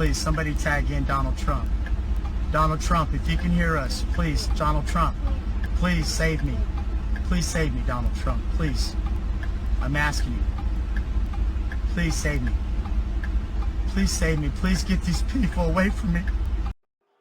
please, somebody tag in Donald Trump. Donald Trump, if you can hear us, please, Donald Trump, please save me. Please save me, Donald Trump, please. I'm asking you. Please save me. Please save me. Please get these people away from me.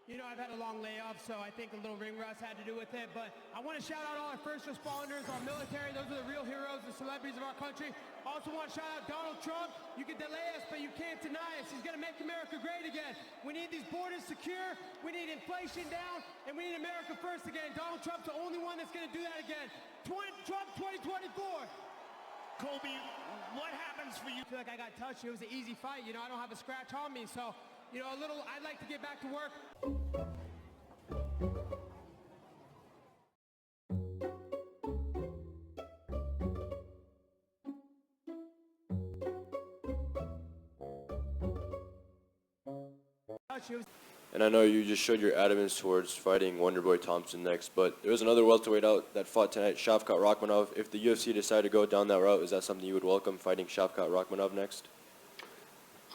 You know, I've had a long layoff, so I think a little ring rust had to do with it, but I want to shout out all our first responders, our military. Those are the real heroes, the celebrities of our country. I also want to shout out Donald Trump. You can delay us, but you can't deny us. He's going to make America great again. We need these borders secure. We need inflation down, and we need America first again. Donald Trump's the only one that's going to do that again. Trump 2024. Colby, what happens for you? I feel like I got touched. It was an easy fight. You know, I don't have a scratch on me, so, you know, I'd like to get back to work. And I know you just showed your adamance towards fighting Wonderboy Thompson next, but there was another welterweight out that fought tonight, Shavkat Rakhmonov. If the UFC decided to go down that route, is that something you would welcome, fighting Shavkat Rakhmonov next?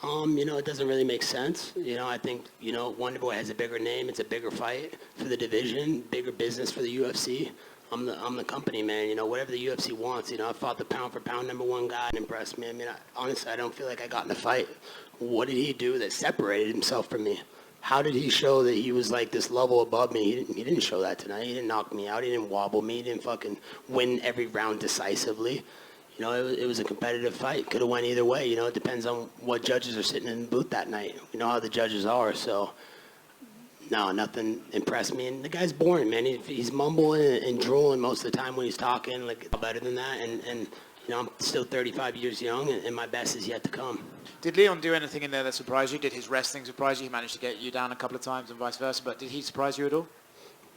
You know, it doesn't really make sense. You know, I think, you know, Wonderboy has a bigger name. It's a bigger fight for the division, bigger business for the UFC. I'm the company, man. You know, whatever the UFC wants. You know, I fought the pound for pound #1 guy and impressed me. I mean, honestly, I don't feel like I got in a fight. What did he do that separated himself from me? How did he show that he was like this level above me? He didn't show that tonight. He didn't knock me out. He didn't wobble me. He didn't fucking win every round decisively. You know, it was a competitive fight. Could have went either way. You know, it depends on what judges are sitting in the booth that night. We know how the judges are, so no, nothing impressed me. And the guy's boring, man. He's mumbling and drooling most of the time when he's talking. Like, better than that. And you know, I'm still 35 years young, and my best is yet to come. Did Leon do anything in there that surprised you? Did his wrestling surprise you? He managed to get you down a couple of times and vice versa, but did he surprise you at all?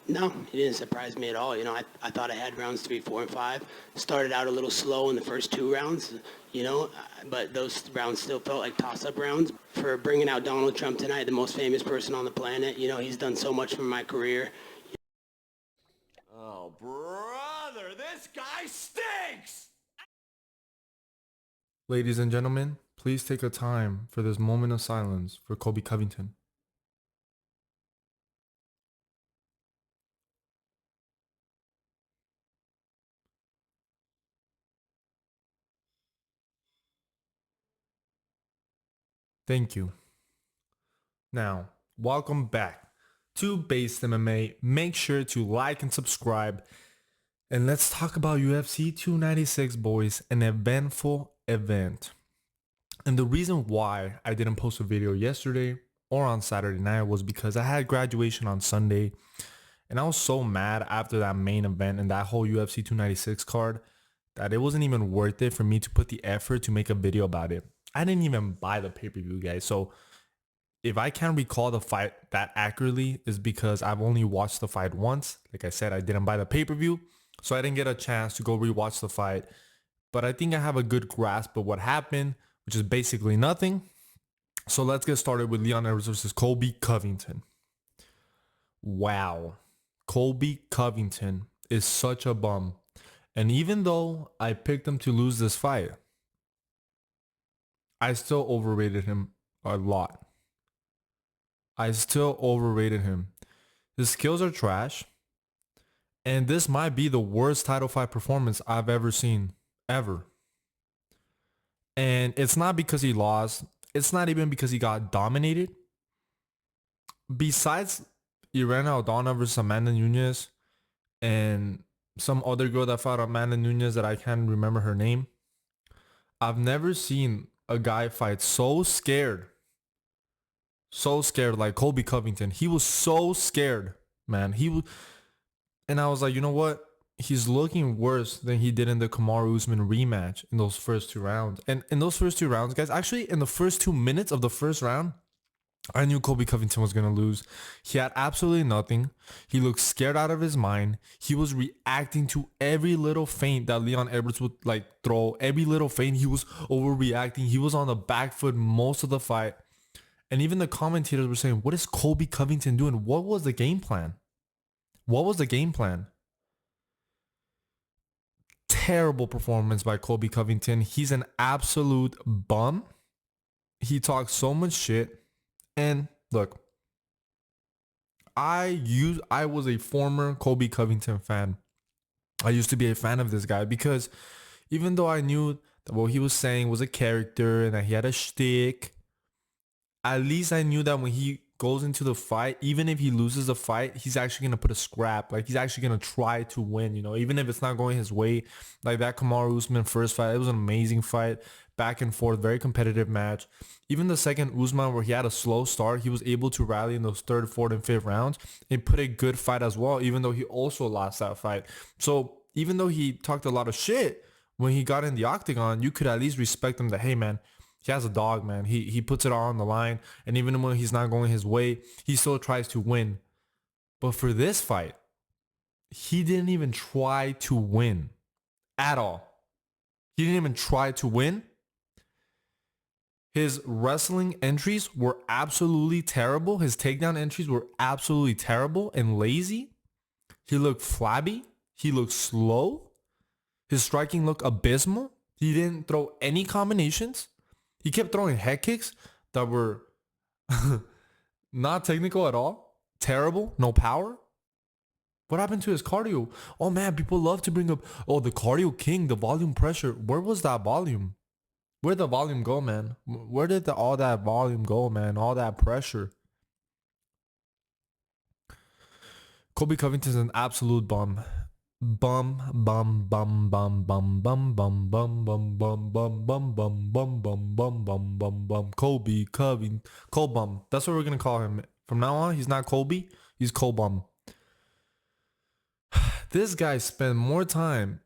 No, he didn't surprise me at all. You know, I thought I had rounds 3, 4, and 5. Started out a little slow in the first 2 rounds, you know, but those rounds still felt like toss-up rounds. For bringing out Donald Trump tonight, the most famous person on the planet, you know, he's done so much for my career. Oh, brother, this guy stinks! Ladies and gentlemen, please take a time for this moment of silence for Colby Covington. Thank you. Now, welcome back to Based MMA. Make sure to like and subscribe. And let's talk about UFC 296, boys, an eventful event. And the reason why I didn't post a video yesterday or on Saturday night was because I had graduation on Sunday. And I was so mad after that main event and that whole UFC 296 card that it wasn't even worth it for me to put the effort to make a video about it. I didn't even buy the pay-per-view, guys. So if I can't recall the fight that accurately, is because I've only watched the fight once. Like I said, I didn't buy the pay-per-view, so I didn't get a chance to go rewatch the fight. But I think I have a good grasp of what happened, which is basically nothing. So let's get started with Leon Edwards versus Colby Covington. Wow. Colby Covington is such a bum. And even though I picked him to lose this fight, I still overrated him a lot. I still overrated him. His skills are trash. And this might be the worst title fight performance I've ever seen. Ever. And it's not because he lost. It's not even because he got dominated. Besides Irene Aldana versus Amanda Nunes and some other girl that fought Amanda Nunes that I can't remember her name, I've never seen a guy fight so scared like Colby Covington. He was so scared, man. And I was like, you know what? He's looking worse than he did in the Kamaru Usman rematch in those first 2 rounds. And in those first 2 rounds, guys, actually in the first 2 minutes of the first round, I knew Colby Covington was going to lose. He had absolutely nothing. He looked scared out of his mind. He was reacting to every little feint that Leon Edwards would like throw. Every little feint, he was overreacting. He was on the back foot most of the fight. And even the commentators were saying, what is Colby Covington doing? What was the game plan? What was the game plan? Terrible performance by Colby Covington. He's an absolute bum. He talks so much shit. And look, I was a former Colby Covington fan. I used to be a fan of this guy because even though I knew that what he was saying was a character and that he had a shtick, at least I knew that when he goes into the fight, even if he loses the fight, he's actually going to put a scrap. Like, he's actually going to try to win, you know, even if it's not going his way. Like that Kamaru Usman first fight, it was an amazing fight, back and forth, very competitive match. Even the second Usman, where he had a slow start, he was able to rally in those third, fourth, and fifth rounds and put a good fight as well, even though he also lost that fight. So even though he talked a lot of shit when he got in the octagon, you could at least respect him that, hey man, he has a dog, man. He puts it all on the line. And even when he's not going his way, he still tries to win. But for this fight, he didn't even try to win at all. He didn't even try to win. His wrestling entries were absolutely terrible. His takedown entries were absolutely terrible and lazy. He looked flabby. He looked slow. His striking looked abysmal. He didn't throw any combinations. He kept throwing head kicks that were not technical at all. Terrible. No power. What happened to his cardio? Oh man, people love to bring up, oh, the cardio king, the volume pressure. Where was that volume? Where'd the volume go, man? Where did all that volume go, man? All that pressure. Colby Covington's an absolute bum. Bum bum bum bum bum bum bum bum bum bum bum bum bum bum bum bum bum bum bum Colby Covington. Colbum. That's what we're gonna call him. From now on, he's not Colby, he's Colbum. This guy spent more time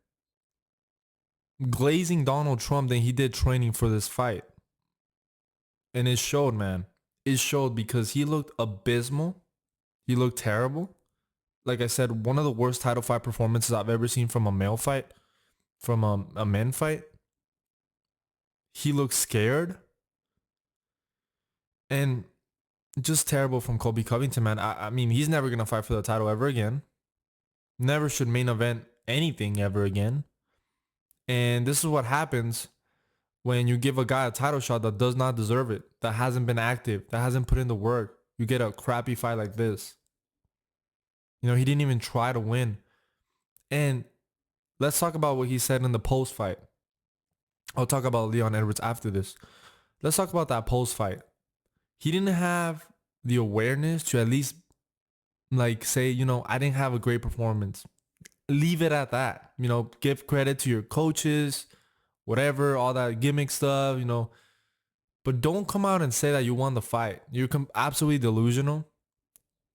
glazing Donald Trump than he did training for this fight. And it showed, man. It showed because he looked abysmal. He looked terrible. Like I said, one of the worst title fight performances I've ever seen from a male fight, from a men fight. He looked scared. And just terrible from Colby Covington, man. I mean, he's never going to fight for the title ever again. Never should main event anything ever again. And this is what happens when you give a guy a title shot that does not deserve it, that hasn't been active, that hasn't put in the work. You get a crappy fight like this. You know, he didn't even try to win. And let's talk about what he said in the post fight. I'll talk about Leon Edwards after this. Let's talk about that post fight. He didn't have the awareness to at least like say, you know, I didn't have a great performance. Leave it at that. You know, give credit to your coaches, whatever, all that gimmick stuff, you know. But don't come out and say that you won the fight. You're absolutely delusional.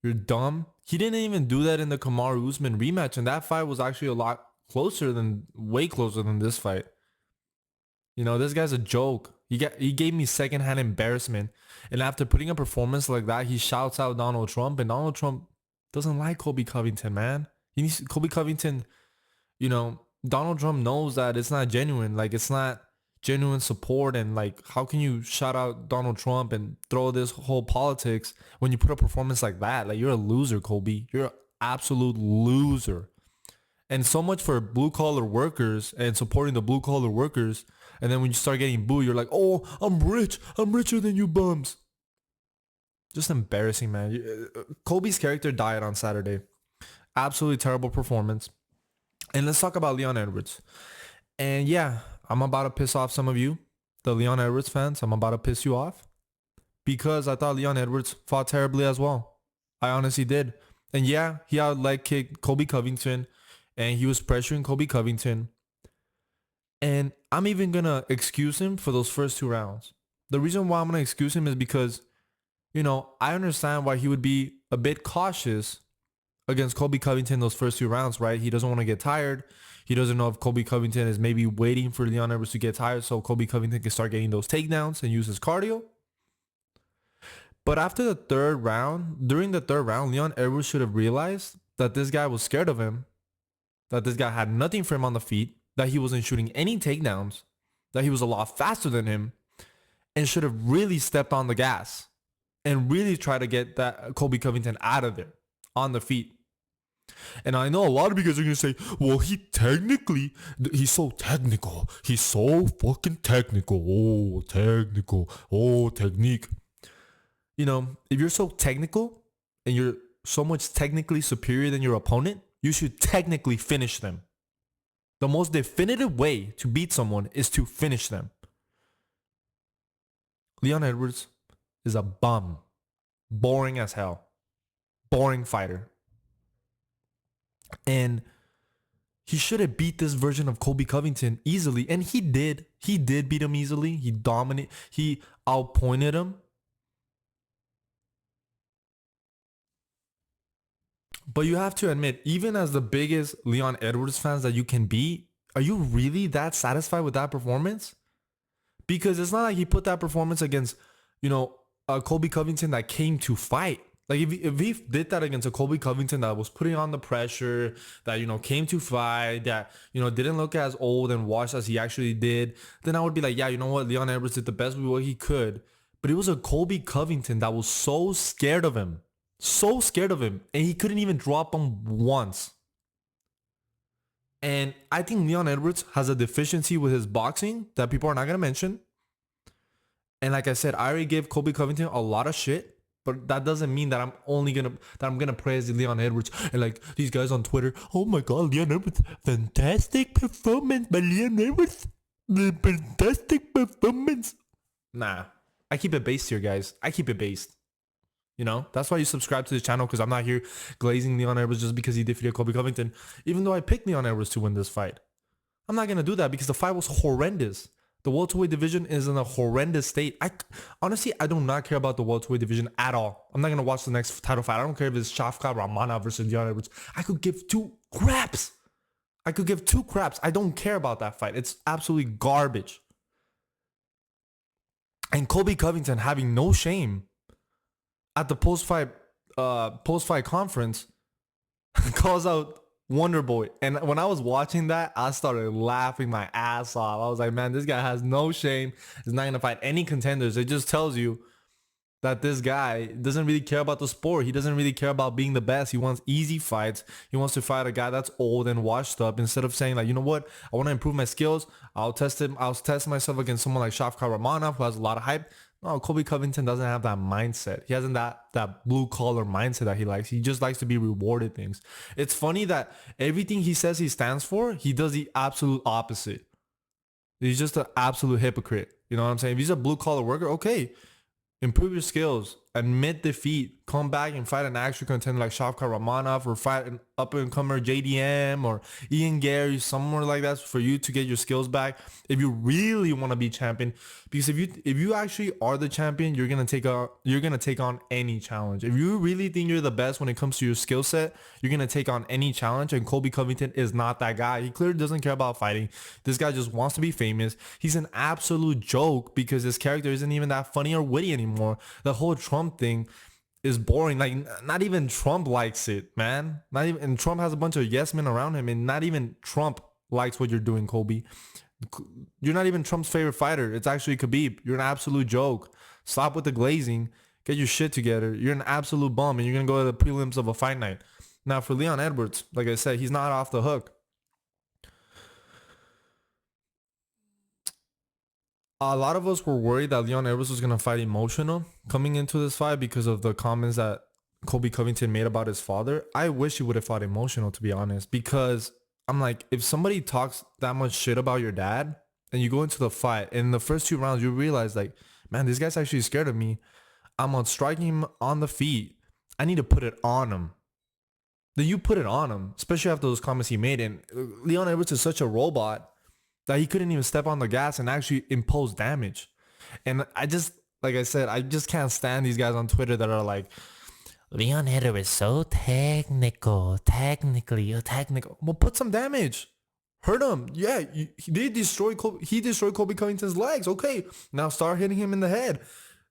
You're dumb. He didn't even do that in the Kamaru Usman rematch, and that fight was actually a lot closer than, way closer than this fight. You know, this guy's a joke. He gave me secondhand embarrassment, and after putting a performance like that, he shouts out Donald Trump, and Donald Trump doesn't like Colby Covington, man. He needs Colby Covington. You know, Donald Trump knows that it's not genuine. Like, it's not genuine support, and like, how can you shout out Donald Trump and throw this whole politics when you put a performance like that? Like, you're a loser, Colby. You're an absolute loser. And so much for blue collar workers and supporting the blue collar workers, and then when you start getting booed, you're like, oh, I'm rich, I'm richer than you bums. Just embarrassing, man. Colby's character died on Saturday. Absolutely terrible performance. And let's talk about Leon Edwards. And yeah, I'm about to piss off some of you, the Leon Edwards fans. I'm about to piss you off because I thought Leon Edwards fought terribly as well. I honestly did. And yeah, he out leg kicked Colby Covington and he was pressuring Colby Covington. And I'm even going to excuse him for those first 2 rounds. The reason why I'm going to excuse him is because, you know, I understand why he would be a bit cautious against Colby Covington those first 2 rounds, right? He doesn't want to get tired. He doesn't know if Colby Covington is maybe waiting for Leon Edwards to get tired so Colby Covington can start getting those takedowns and use his cardio. But after the 3rd round, during the 3rd round, Leon Edwards should have realized that this guy was scared of him, that this guy had nothing for him on the feet, that he wasn't shooting any takedowns, that he was a lot faster than him, and should have really stepped on the gas and really tried to get that Colby Covington out of there on the feet. And I know a lot of you guys are going to say, well, he's so technical. He's so fucking technical. Oh, technical. Oh, technique. you know, if you're so technical and you're so much technically superior than your opponent, you should technically finish them. The most definitive way to beat someone is to finish them. Leon Edwards is a bum. Boring as hell. Boring fighter. And he should have beat this version of Colby Covington easily. And he did. He did beat him easily. He dominated. He outpointed him. But you have to admit, even as the biggest Leon Edwards fans that you can be, are you really that satisfied with that performance? Because it's not like he put that performance against, you know, a Colby Covington that came to fight. Like if he did that against a Colby Covington that was putting on the pressure, that, you know, came to fight, that, you know, didn't look as old and washed as he actually did, then I would be like, yeah, you know what, Leon Edwards did the best with what he could. But it was a Colby Covington that was so scared of him. So scared of him. And he couldn't even drop him once. And I think Leon Edwards has a deficiency with his boxing that people are not going to mention. And like I said, I already gave Colby Covington a lot of shit. But that doesn't mean that I'm gonna praise Leon Edwards and like these guys on Twitter. Oh my God, Leon Edwards, fantastic performance by Leon Edwards. The fantastic performance. Nah, I keep it based here, guys. I keep it based. You know, that's why you subscribe to this channel, because I'm not here glazing Leon Edwards just because he defeated Colby Covington. Even though I picked Leon Edwards to win this fight, I'm not gonna do that because the fight was horrendous. The welterweight division is in a horrendous state. Honestly, I do not care about the welterweight division at all. I'm not going to watch the next title fight. I don't care if it's Shafkat Rakhmonov versus Leon Edwards. I could give two craps. I don't care about that fight. It's absolutely garbage. And Colby Covington having no shame at the post-fight conference calls out Wonder Boy. And when I was watching that, I started laughing my ass off. I was like, man, this guy has no shame. He's not going to fight any contenders. It just tells you that this guy doesn't really care about the sport. He doesn't really care about being the best. He wants easy fights. He wants to fight a guy that's old and washed up, instead of saying like, you know what, I want to improve my skills. I'll test myself against someone like Shafkat Rakhmonov, who has a lot of hype. No, Colby Covington doesn't have that mindset. He hasn't that blue collar mindset that he likes. He just likes to be rewarded things. It's funny that everything he says he stands for, he does the absolute opposite. He's just an absolute hypocrite. You know what I'm saying? If he's a blue collar worker, okay, improve your skills, admit defeat, come back and fight an actual contender like Shafkat Rakhmonov, or fight an up-and-comer JDM or Ian Gary, somewhere like that, for you to get your skills back. If you really want to be champion, because if you actually are the champion, you're gonna take on any challenge. If you really think you're the best when it comes to your skill set, you're gonna take on any challenge. And Colby Covington is not that guy. He clearly doesn't care about fighting. This guy just wants to be famous. He's an absolute joke because his character isn't even that funny or witty anymore. The whole Trump thing is boring. Like, not even Trump likes it, man. And Trump has a bunch of yes men around him, and not even Trump likes what you're doing, Colby. You're not even Trump's favorite fighter. It's actually Khabib. You're an absolute joke. Stop with the glazing. Get your shit together. You're an absolute bum, and you're gonna go to the prelims of a fight night. Now for Leon Edwards, like I said, he's not off the hook. A lot of us were worried that Leon Edwards was going to fight emotional coming into this fight because of the comments that Colby Covington made about his father. I wish he would have fought emotional, to be honest, because I'm like, if somebody talks that much shit about your dad and you go into the fight and in the first 2 rounds, you realize like, man, this guy's actually scared of me. I'm on striking him on the feet. I need to put it on him. Then you put it on him, especially after those comments he made. And Leon Edwards is such a robot that he couldn't even step on the gas and actually impose damage. And I just, like I said, I just can't stand these guys on Twitter that are like, Leon Edwards is so technically technical. Well, put some damage. Hurt him. Yeah, he destroyed Colby Covington's legs. Okay, now start hitting him in the head.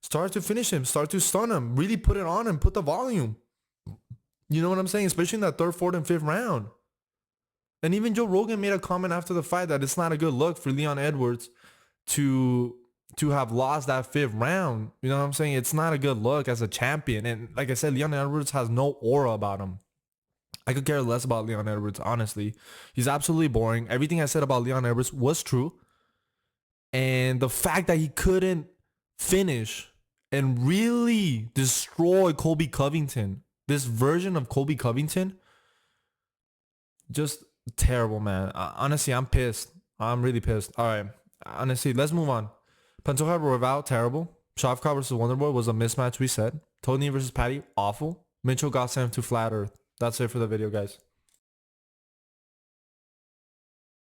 Start to finish him. Start to stun him. Really put it on him. Put the volume. You know what I'm saying? Especially in that 3rd, 4th, and 5th round. And even Joe Rogan made a comment after the fight that it's not a good look for Leon Edwards to have lost that 5th round. You know what I'm saying? It's not a good look as a champion. And like I said, Leon Edwards has no aura about him. I could care less about Leon Edwards, honestly. He's absolutely boring. Everything I said about Leon Edwards was true. And the fact that he couldn't finish and really destroy Colby Covington. This version of Colby Covington, just terrible, man. Honestly, I'm pissed. I'm really pissed. All right. Honestly, let's move on. Pantoja Royval, terrible. Shavkat versus Wonderboy was a mismatch, we said. Tony versus Patty, awful. Mitchell got sent to Flat Earth. That's it for the video, guys.